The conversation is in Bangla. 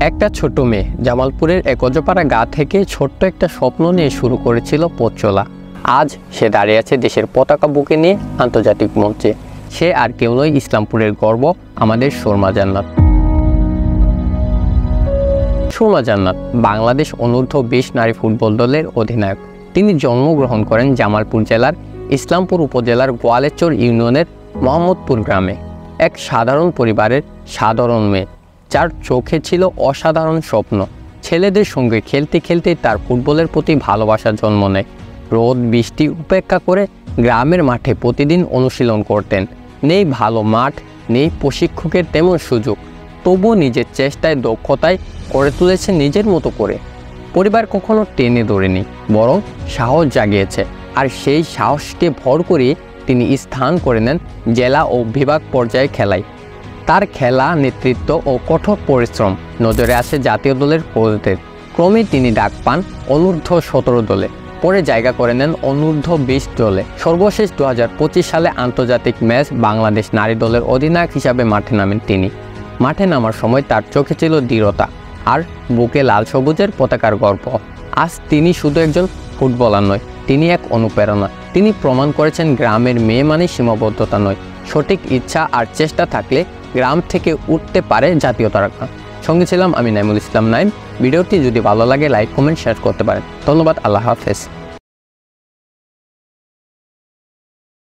একটা ছোট মেয়ে জামালপুরের এক অজপাড়া গা থেকে ছোট্ট একটা স্বপ্ন নিয়ে শুরু করেছিল পথ চলা। আজ সে দাঁড়িয়ে আছে দেশের পতাকা বুকে নিয়ে আন্তর্জাতিক মঞ্চে। সে আর কেউ নয়, ইসলামপুরের গর্ব, আমাদের সুরমা জান্নাত। সুরমা জান্নাত বাংলাদেশ অনূর্ধ্ব-20 নারী ফুটবল দলের অধিনায়ক। তিনি জন্মগ্রহণ করেন জামালপুর জেলার ইসলামপুর উপজেলার গোয়ালেচর ইউনিয়নের মোহাম্মদপুর গ্রামে। এক সাধারণ পরিবারের সাধারণ মেয়ে, যার চোখে ছিল অসাধারণ স্বপ্ন। ছেলেদের সঙ্গে খেলতে খেলতে তার ফুটবলের প্রতি ভালোবাসা জন্ম নেয়। রোদ বৃষ্টি উপেক্ষা করে গ্রামের মাঠে প্রতিদিন অনুশীলন করতেন। নেই ভালো মাঠ, নেই প্রশিক্ষকের তেমন সুযোগ, তবুও নিজের চেষ্টায় দক্ষতায় করে তুলেছে নিজের মতো করে। পরিবার কখনো টেনে ধরেনি, বরং সাহস জাগিয়েছে। আর সেই সাহসকে ভর করে তিনি স্থান করে নেন জেলা ও বিভাগ পর্যায়ে খেলায়। তার খেলা, নেতৃত্ব ও কঠোর পরিশ্রম নজরে আসে জাতীয় দলের কোচদের। ক্রমে তিনি ডাক পান অনূর্ধ্ব-17 দলে, পরে জায়গা করে নেন অনূর্ধ্ব-20 দলে। সর্বশেষ 2025 সালে আন্তর্জাতিক ম্যাচ বাংলাদেশ নারী দলের অধিনায়ক হিসাবে মাঠে নামেন তিনি। মাঠে নামার সময় তার চোখে ছিল দৃঢ়তা, আর বুকে লাল সবুজের পতাকার গর্ব। আজ তিনি শুধু একজন ফুটবলার নয়, তিনি এক অনুপ্রেরণা। তিনি প্রমাণ করেছেন গ্রামের মেয়ে মানে সীমাবদ্ধতা নয়, সঠিক ইচ্ছা আর চেষ্টা থাকলে গ্রাম থেকে উঠতে পারে জাতীয় তারকা। সঙ্গে ছিলাম আমি নাইমুল ইসলাম নাইম। ভিডিওটি যদি ভালো লাগে লাইক, কমেন্ট, শেয়ার করতে পারেন। ধন্যবাদ। আল্লাহ হাফেজ।